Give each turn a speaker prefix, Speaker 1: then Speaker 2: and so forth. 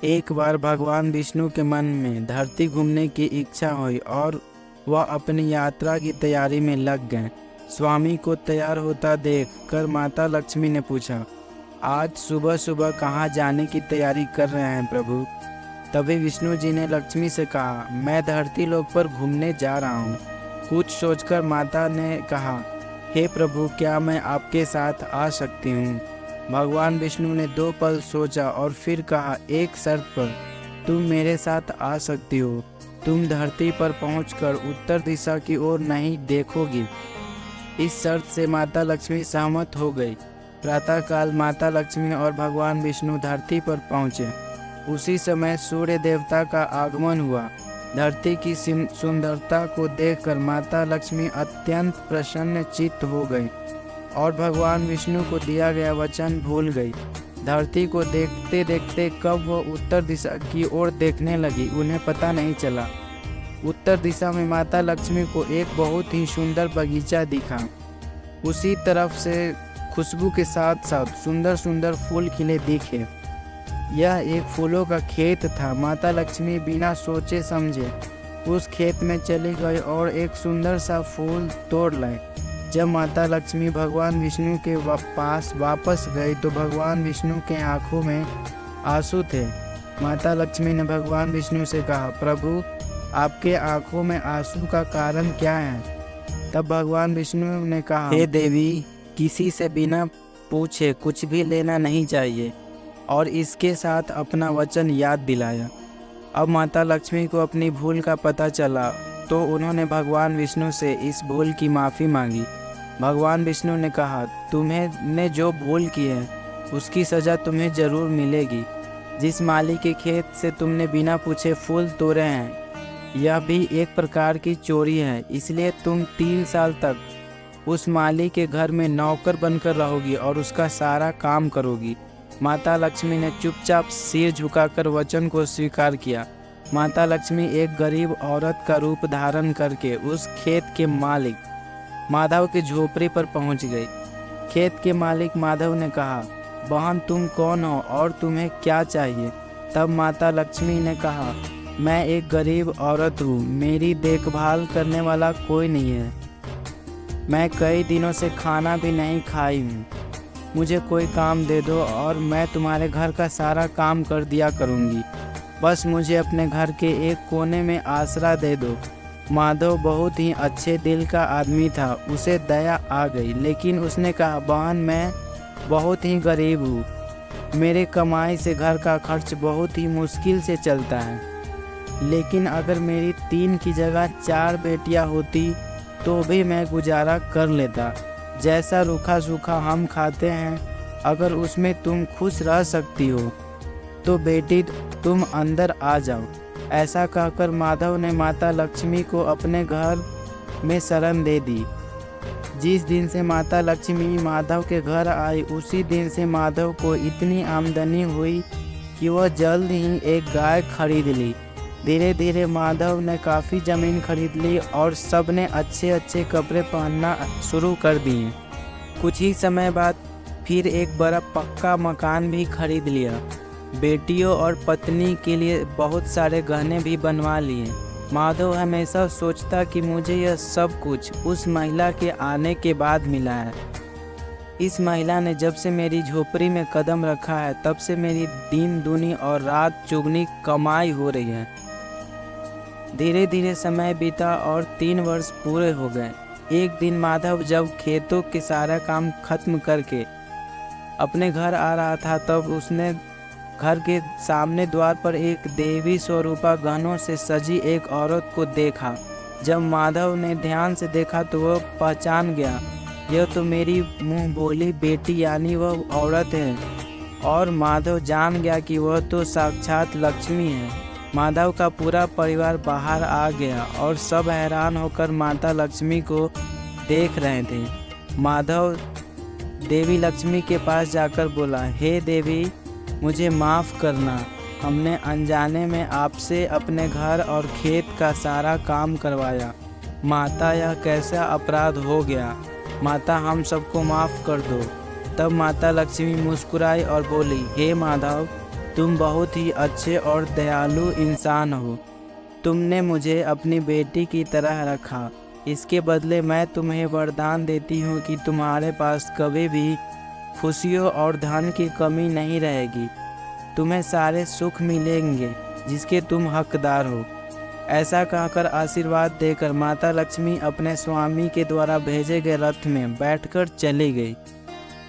Speaker 1: एक बार भगवान विष्णु के मन में धरती घूमने की इच्छा हुई और वह अपनी यात्रा की तैयारी में लग गए। स्वामी को तैयार होता देख कर माता लक्ष्मी ने पूछा, आज सुबह सुबह कहाँ जाने की तैयारी कर रहे हैं प्रभु? तभी विष्णु जी ने लक्ष्मी से कहा, मैं धरती लोक पर घूमने जा रहा हूँ। कुछ सोचकर माता ने कहा, हे प्रभु, क्या मैं आपके साथ आ सकती हूँ? भगवान विष्णु ने 2 पल सोचा और फिर कहा, एक शर्त पर तुम मेरे साथ आ सकती हो। तुम धरती पर पहुंचकर उत्तर दिशा की ओर नहीं देखोगी। इस शर्त से माता लक्ष्मी सहमत हो गई। प्रातःकाल माता लक्ष्मी और भगवान विष्णु धरती पर पहुँचे। उसी समय सूर्य देवता का आगमन हुआ। धरती की सुंदरता को देखकर माता लक्ष्मी अत्यंत प्रसन्नचित्त हो गई और भगवान विष्णु को दिया गया वचन भूल गई। धरती को देखते देखते कब वह उत्तर दिशा की ओर देखने लगी, उन्हें पता नहीं चला। उत्तर दिशा में माता लक्ष्मी को एक बहुत ही सुंदर बगीचा दिखा। उसी तरफ से खुशबू के साथ साथ सुंदर सुंदर फूल खिले दिखे। यह एक फूलों का खेत था। माता लक्ष्मी बिना सोचे समझे उस खेत में चली गई और एक सुंदर सा फूल तोड़ लाई। जब माता लक्ष्मी भगवान विष्णु के पास वापस गई तो भगवान विष्णु के आंखों में आंसू थे। माता लक्ष्मी ने भगवान विष्णु से कहा, प्रभु, आपके आंखों में आंसू का कारण क्या है? तब भगवान विष्णु ने कहा, हे देवी, किसी से बिना पूछे कुछ भी लेना नहीं चाहिए, और इसके साथ अपना वचन याद दिलाया। अब माता लक्ष्मी को अपनी भूल का पता चला तो उन्होंने भगवान विष्णु से इस भूल की माफ़ी मांगी। भगवान विष्णु ने कहा, तुम्हें जो भूल की है उसकी सज़ा तुम्हें ज़रूर मिलेगी। जिस माली के खेत से तुमने बिना पूछे फूल तोड़े हैं, यह भी एक प्रकार की चोरी है। इसलिए तुम 3 साल तक उस माली के घर में नौकर बनकर रहोगी और उसका सारा काम करोगी। माता लक्ष्मी ने चुपचाप सिर झुकाकर वचन को स्वीकार किया। माता लक्ष्मी एक गरीब औरत का रूप धारण करके उस खेत के मालिक माधव की झोपड़ी पर पहुंच गई। खेत के मालिक माधव ने कहा, बहन, तुम कौन हो और तुम्हें क्या चाहिए? तब माता लक्ष्मी ने कहा, मैं एक गरीब औरत हूँ, मेरी देखभाल करने वाला कोई नहीं है। मैं कई दिनों से खाना भी नहीं खाई हूँ। मुझे कोई काम दे दो और मैं तुम्हारे घर का सारा काम कर दिया करूँगी। बस मुझे अपने घर के एक कोने में आसरा दे दो। माधव बहुत ही अच्छे दिल का आदमी था। उसे दया आ गई, लेकिन उसने कहा, बहन, मैं बहुत ही गरीब हूँ। मेरे कमाई से घर का खर्च बहुत ही मुश्किल से चलता है। लेकिन अगर मेरी 3 की जगह 4 बेटियाँ होती तो भी मैं गुजारा कर लेता। जैसा रूखा सूखा हम खाते हैं, अगर उसमें तुम खुश रह सकती हो तो बेटी तुम अंदर आ जाओ। ऐसा कहकर माधव ने माता लक्ष्मी को अपने घर में शरण दे दी। जिस दिन से माता लक्ष्मी माधव के घर आई, उसी दिन से माधव को इतनी आमदनी हुई कि वह जल्द ही एक गाय खरीद ली। धीरे धीरे माधव ने काफ़ी ज़मीन खरीद ली और सब ने अच्छे अच्छे कपड़े पहनना शुरू कर दिए। कुछ ही समय बाद फिर एक बड़ा पक्का मकान भी खरीद लिया। बेटियों और पत्नी के लिए बहुत सारे गहने भी बनवा लिए। माधव हमेशा सोचता कि मुझे यह सब कुछ उस महिला के आने के बाद मिला है। इस महिला ने जब से मेरी झोपड़ी में कदम रखा है, तब से मेरी दिन दूनी और रात चौगुनी कमाई हो रही है। धीरे धीरे समय बीता और 3 वर्ष पूरे हो गए। एक दिन माधव जब खेतों के सारा काम खत्म करके अपने घर आ रहा था, तब उसने घर के सामने द्वार पर एक देवी स्वरूपा गहनों से सजी एक औरत को देखा। जब माधव ने ध्यान से देखा तो वह पहचान गया, यह तो मेरी मुँह बोली बेटी यानी वह औरत है। और माधव जान गया कि वह तो साक्षात लक्ष्मी है। माधव का पूरा परिवार बाहर आ गया और सब हैरान होकर माता लक्ष्मी को देख रहे थे। माधव देवी लक्ष्मी के पास जाकर बोला, हे देवी, मुझे माफ़ करना। हमने अनजाने में आपसे अपने घर और खेत का सारा काम करवाया। माता, यह कैसा अपराध हो गया? माता, हम सबको माफ़ कर दो। तब माता लक्ष्मी मुस्कुराई और बोली, हे माधव, तुम बहुत ही अच्छे और दयालु इंसान हो। तुमने मुझे अपनी बेटी की तरह रखा। इसके बदले मैं तुम्हें वरदान देती हूँ कि तुम्हारे पास कभी भी खुशियों और धन की कमी नहीं रहेगी। तुम्हें सारे सुख मिलेंगे जिसके तुम हकदार हो। ऐसा कहकर आशीर्वाद देकर माता लक्ष्मी अपने स्वामी के द्वारा भेजे गए रथ में बैठकर चली गई।